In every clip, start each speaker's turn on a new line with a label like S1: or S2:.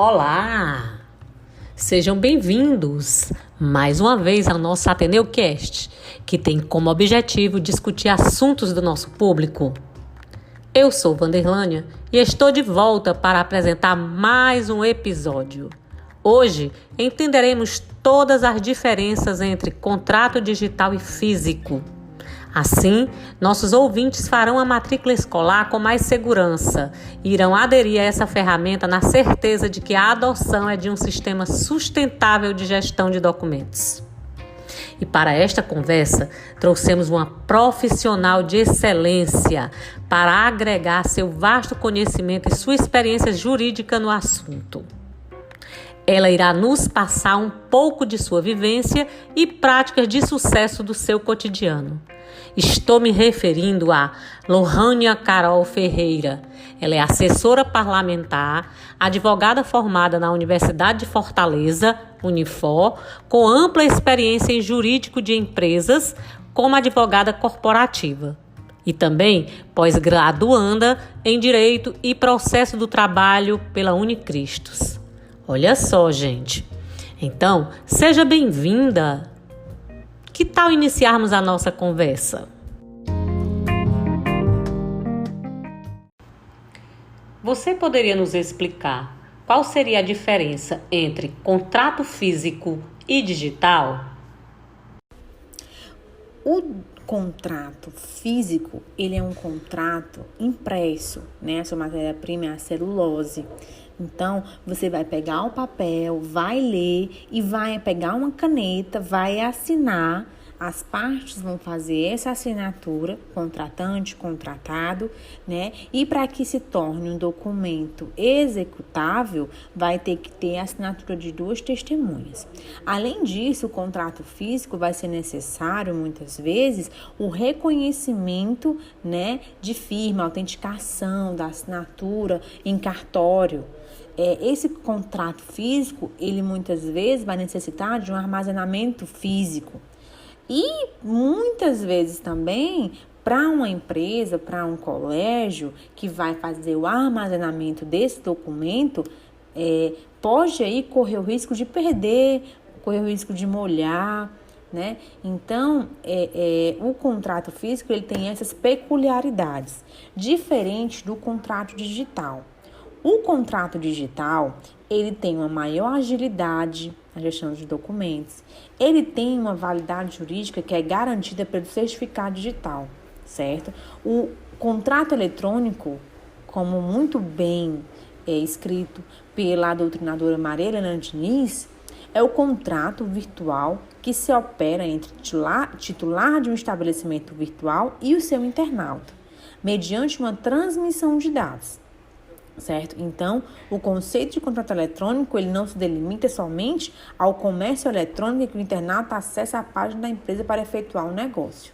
S1: Olá! Sejam bem-vindos mais uma vez ao nosso AteneoCast, que tem como objetivo discutir assuntos do nosso público. Eu sou Vanderlânia e estou de volta para apresentar mais um episódio. Hoje entenderemos todas as diferenças entre contrato digital e físico. Assim, nossos ouvintes farão a matrícula escolar com mais segurança e irão aderir a essa ferramenta na certeza de que a adoção é de um sistema sustentável de gestão de documentos. E para esta conversa, trouxemos uma profissional de excelência para agregar seu vasto conhecimento e sua experiência jurídica no assunto. Ela irá nos passar um pouco de sua vivência e práticas de sucesso do seu cotidiano. Estou me referindo a Lohânia Carol Ferreira. Ela é assessora parlamentar, advogada formada na Universidade de Fortaleza, Unifor, com ampla experiência em jurídico de empresas como advogada corporativa. E também pós-graduanda em Direito e Processo do Trabalho pela Unicristos. Olha só, gente. Então, seja bem-vinda. Que tal iniciarmos a nossa conversa? Você poderia nos explicar qual seria a diferença entre contrato físico e digital?
S2: O contrato físico, ele é um contrato impresso, né? A sua matéria-prima é a celulose. Então, você vai pegar o papel, vai ler e vai pegar uma caneta, vai assinar. As partes vão fazer essa assinatura, contratante, contratado, né? E para que se torne um documento executável, vai ter que ter a assinatura de duas testemunhas. Além disso, o contrato físico vai ser necessário, muitas vezes, o reconhecimento, né, de firma, autenticação da assinatura em cartório. Esse contrato físico, ele muitas vezes vai necessitar de um armazenamento físico. E muitas vezes também, para uma empresa, para um colégio que vai fazer o armazenamento desse documento, pode aí correr o risco de perder, correr o risco de molhar, né? Então, o contrato físico, ele tem essas peculiaridades, diferente do contrato digital. O contrato digital, ele tem uma maior agilidade na gestão de documentos. Ele tem uma validade jurídica que é garantida pelo certificado digital, certo? O contrato eletrônico, como muito bem escrito pela doutrinadora Maria Helena Diniz, é o contrato virtual que se opera entre titular de um estabelecimento virtual e o seu internauta, mediante uma transmissão de dados. Certo? Então, o conceito de contrato eletrônico, ele não se delimita somente ao comércio eletrônico em que o internauta acessa a página da empresa para efetuar um negócio.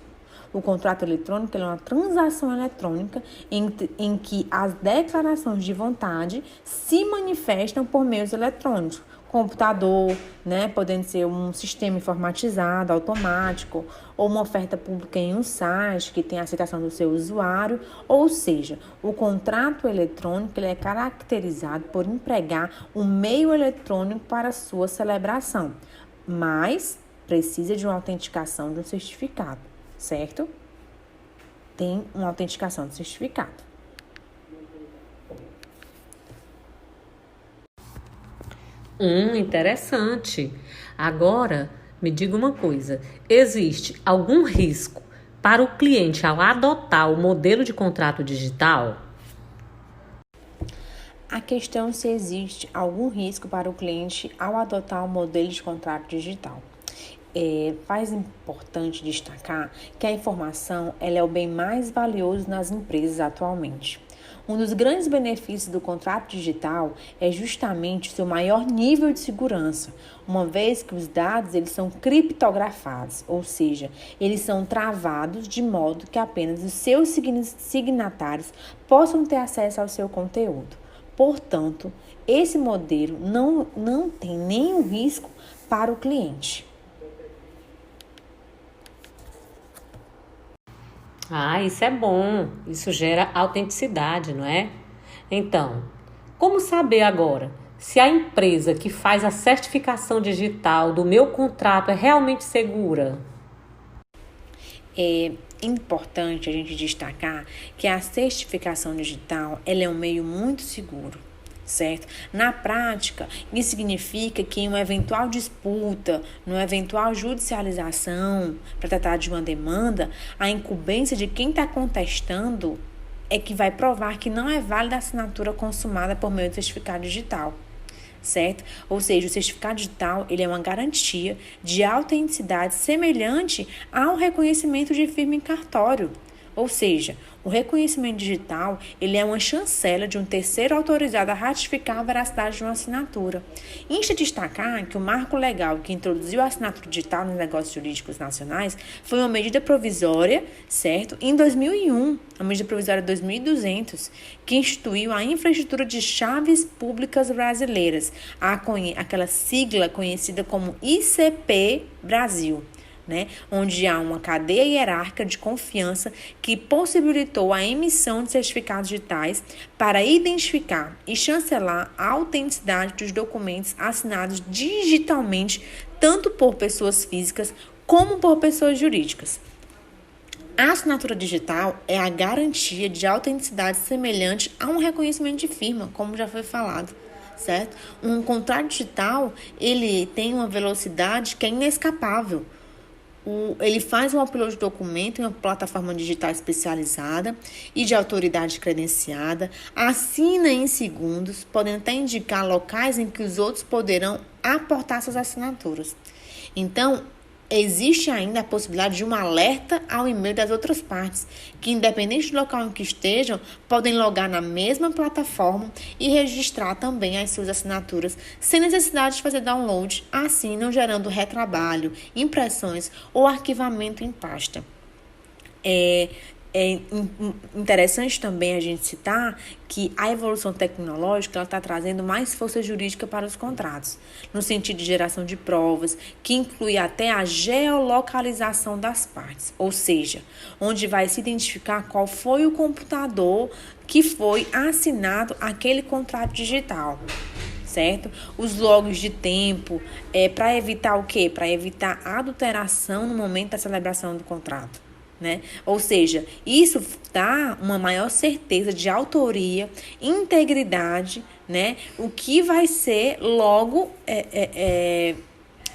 S2: O contrato eletrônico é uma transação eletrônica em que as declarações de vontade se manifestam por meios eletrônicos. Computador, né, podendo ser um sistema informatizado, automático, ou uma oferta pública em um site que tem a aceitação do seu usuário. Ou seja, o contrato eletrônico, ele é caracterizado por empregar um meio eletrônico para sua celebração, mas precisa de uma autenticação de um certificado, certo? Tem uma autenticação de certificado.
S1: Interessante. Agora, me diga uma coisa. Existe algum risco para o cliente ao adotar o modelo de contrato digital?
S2: A questão é se existe algum risco para o cliente ao adotar o modelo de contrato digital. Faz importante destacar que a informação ela é o bem mais valioso nas empresas atualmente. Um dos grandes benefícios do contrato digital é justamente o seu maior nível de segurança, uma vez que os dados eles são criptografados, ou seja, eles são travados de modo que apenas os seus signatários possam ter acesso ao seu conteúdo. Portanto, esse modelo não tem nenhum risco para o cliente.
S1: Isso é bom. Isso gera autenticidade, não é? Então, como saber agora se a empresa que faz a certificação digital do meu contrato é realmente segura?
S2: É importante a gente destacar que a certificação digital ela é um meio muito seguro, certo? Na prática, isso significa que em uma eventual disputa, numa eventual judicialização para tratar de uma demanda, a incumbência de quem está contestando é que vai provar que não é válida a assinatura consumada por meio do certificado digital, certo? Ou seja, o certificado digital ele é uma garantia de autenticidade semelhante ao reconhecimento de firma em cartório. Ou seja, o reconhecimento digital ele é uma chancela de um terceiro autorizado a ratificar a veracidade de uma assinatura. Insta destacar que o marco legal que introduziu a assinatura digital nos negócios jurídicos nacionais foi uma medida provisória, certo? Em 2001, a medida provisória 2200, que instituiu a infraestrutura de chaves públicas brasileiras, aquela sigla conhecida como ICP Brasil. Onde há uma cadeia hierárquica de confiança que possibilitou a emissão de certificados digitais para identificar e chancelar a autenticidade dos documentos assinados digitalmente, tanto por pessoas físicas como por pessoas jurídicas. A assinatura digital é a garantia de autenticidade semelhante a um reconhecimento de firma, como já foi falado, certo? Um contrato digital, ele tem uma velocidade que é inescapável. Ele faz um upload de documento em uma plataforma digital especializada e de autoridade credenciada, assina em segundos, podendo até indicar locais em que os outros poderão aportar suas assinaturas. Então, existe ainda a possibilidade de um alerta ao e-mail das outras partes, que independente do local em que estejam, podem logar na mesma plataforma e registrar também as suas assinaturas, sem necessidade de fazer download, assim não gerando retrabalho, impressões ou arquivamento em pasta. É interessante também a gente citar que a evolução tecnológica está trazendo mais força jurídica para os contratos, no sentido de geração de provas, que inclui até a geolocalização das partes, ou seja, onde vai se identificar qual foi o computador que foi assinado aquele contrato digital. Certo? Os logos de tempo, para evitar o quê? Para evitar adulteração no momento da celebração do contrato. Ou seja, isso dá uma maior certeza de autoria, integridade, o que vai ser logo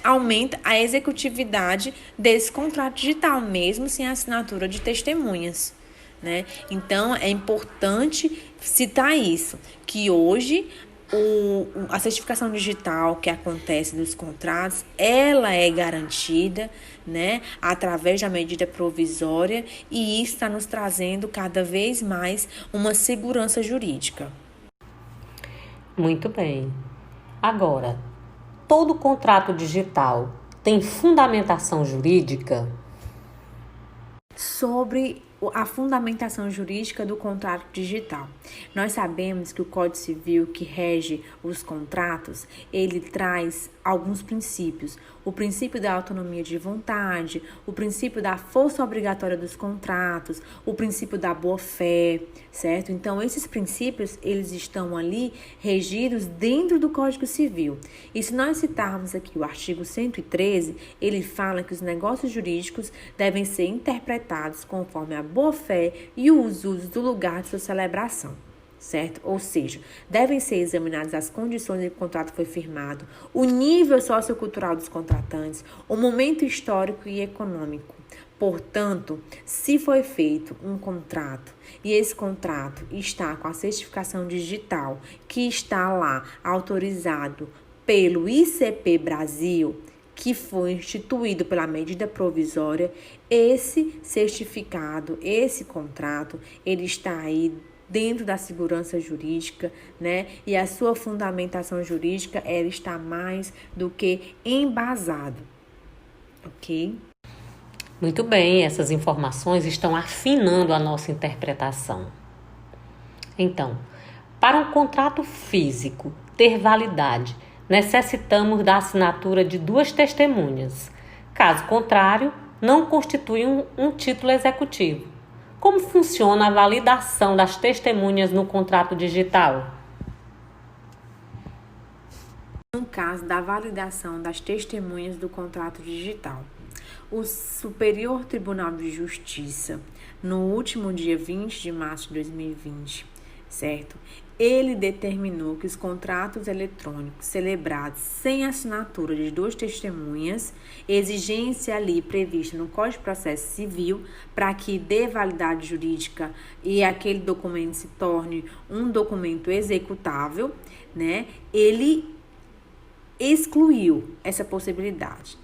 S2: aumenta a executividade desse contrato digital, mesmo sem assinatura de testemunhas. Então, é importante citar isso, que hoje a certificação digital que acontece dos contratos, ela é garantida, através da medida provisória, e isso está nos trazendo cada vez mais uma segurança jurídica.
S1: Muito bem. Agora, todo contrato digital tem fundamentação jurídica?
S2: Sobre a fundamentação jurídica do contrato digital. Nós sabemos que o Código Civil que rege os contratos, ele traz alguns princípios. O princípio da autonomia de vontade, o princípio da força obrigatória dos contratos, o princípio da boa-fé, certo? Então, esses princípios, eles estão ali regidos dentro do Código Civil. E se nós citarmos aqui o artigo 113, ele fala que os negócios jurídicos devem ser interpretados conforme a boa-fé e os usos do lugar de sua celebração, certo? Ou seja, devem ser examinadas as condições em que o contrato foi firmado, o nível sociocultural dos contratantes, o momento histórico e econômico. Portanto, se foi feito um contrato e esse contrato está com a certificação digital que está lá autorizado pelo ICP Brasil, que foi instituído pela medida provisória, esse certificado, esse contrato, ele está aí dentro da segurança jurídica, E a sua fundamentação jurídica, ela está mais do que embasado, ok?
S1: Muito bem, essas informações estão afinando a nossa interpretação. Então, para um contrato físico ter validade, necessitamos da assinatura de 2 testemunhas. Caso contrário, não constitui um título executivo. Como funciona a validação das testemunhas no contrato digital?
S2: caso da validação das testemunhas do contrato digital. O Superior Tribunal de Justiça, no último dia 20 de março de 2020, certo? Ele determinou que os contratos eletrônicos celebrados sem assinatura de 2 testemunhas, exigência ali prevista no Código de Processo Civil, para que dê validade jurídica e aquele documento se torne um documento executável, né? Ele excluiu essa possibilidade.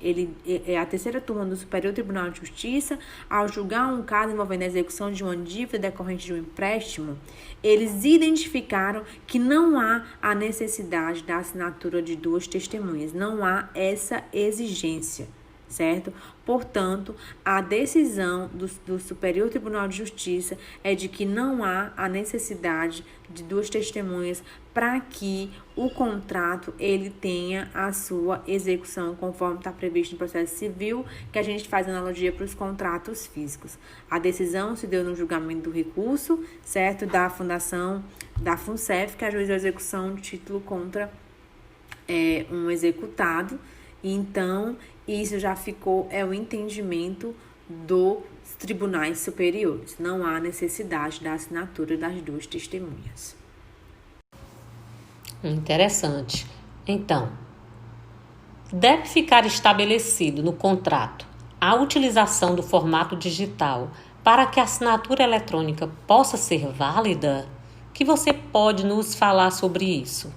S2: A terceira turma do Superior Tribunal de Justiça, ao julgar um caso envolvendo a execução de uma dívida decorrente de um empréstimo, eles identificaram que não há a necessidade da assinatura de 2 testemunhas, não há essa exigência, certo? Portanto, a decisão do Superior Tribunal de Justiça é de que não há a necessidade de 2 testemunhas para que o contrato ele tenha a sua execução conforme está previsto no processo civil, que a gente faz analogia para os contratos físicos. A decisão se deu no julgamento do recurso, certo? Da Fundação da FUNCEF, que ajuizou a execução de título contra um executado. Então, isso já ficou, o entendimento dos tribunais superiores. Não há necessidade da assinatura das 2 testemunhas.
S1: Interessante. Então, deve ficar estabelecido no contrato a utilização do formato digital para que a assinatura eletrônica possa ser válida? Que você pode nos falar sobre isso?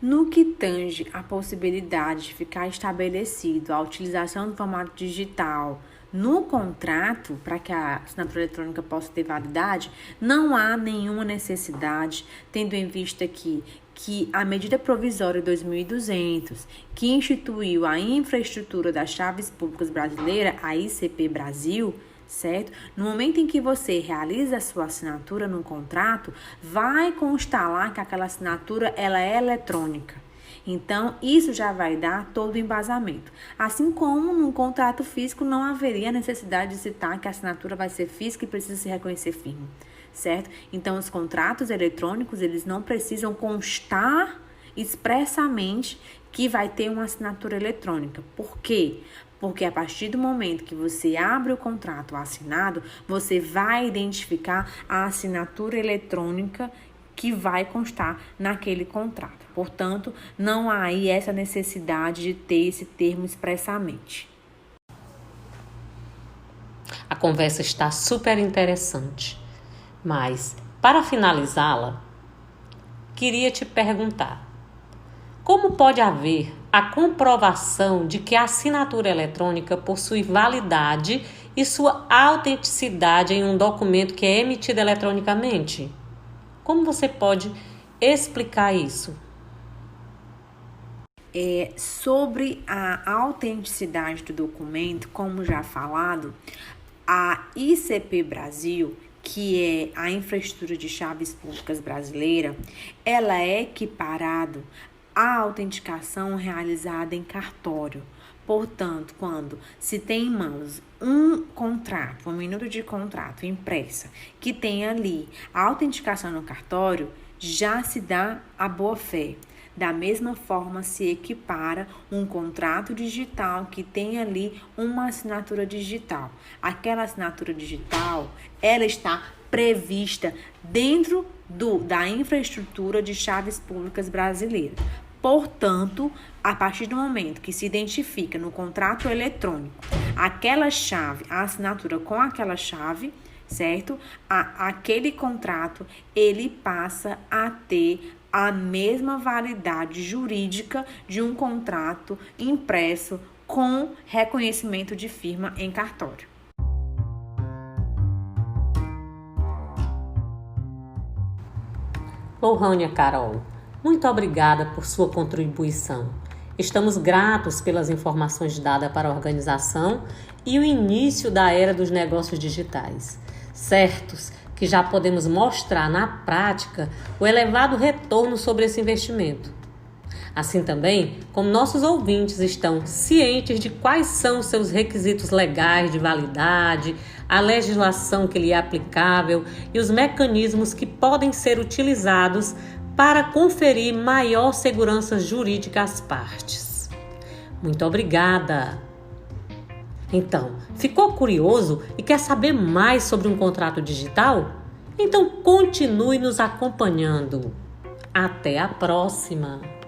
S2: No que tange a possibilidade de ficar estabelecido a utilização do formato digital no contrato, para que a assinatura eletrônica possa ter validade, não há nenhuma necessidade, tendo em vista que a medida provisória 2200, que instituiu a infraestrutura das chaves públicas brasileira, a ICP Brasil, certo? No momento em que você realiza a sua assinatura no contrato, vai constar lá que aquela assinatura ela é eletrônica. Então, isso já vai dar todo o embasamento. Assim como no contrato físico não haveria necessidade de citar que a assinatura vai ser física e precisa se reconhecer firme, certo? Então, os contratos eletrônicos, eles não precisam constar expressamente que vai ter uma assinatura eletrônica. Por quê? Porque a partir do momento que você abre o contrato assinado, você vai identificar a assinatura eletrônica que vai constar naquele contrato. Portanto, não há aí essa necessidade de ter esse termo expressamente.
S1: A conversa está super interessante, mas para finalizá-la, queria te perguntar: como pode haver a comprovação de que a assinatura eletrônica possui validade e sua autenticidade em um documento que é emitido eletronicamente? Como você pode explicar isso?
S2: Sobre a autenticidade do documento, como já falado, a ICP Brasil, que é a infraestrutura de chaves públicas brasileira, ela é equiparada à autenticação realizada em cartório. Portanto, quando se tem em mãos um contrato, um minuto de contrato impressa, que tem ali a autenticação no cartório, já se dá a boa-fé. Da mesma forma, se equipara um contrato digital que tem ali uma assinatura digital. Aquela assinatura digital, ela está prevista dentro da infraestrutura de chaves públicas brasileira. Portanto, a partir do momento que se identifica no contrato eletrônico aquela chave, a assinatura com aquela chave, certo? Aquele contrato, ele passa a ter a mesma validade jurídica de um contrato impresso com reconhecimento de firma em cartório.
S1: Lohânia Carol, muito obrigada por sua contribuição. Estamos gratos pelas informações dadas para a organização e o início da era dos negócios digitais. Certos que já podemos mostrar na prática o elevado retorno sobre esse investimento. Assim também, como nossos ouvintes estão cientes de quais são os seus requisitos legais de validade, a legislação que lhe é aplicável e os mecanismos que podem ser utilizados para conferir maior segurança jurídica às partes. Muito obrigada! Então, ficou curioso e quer saber mais sobre um contrato digital? Então continue nos acompanhando. Até a próxima!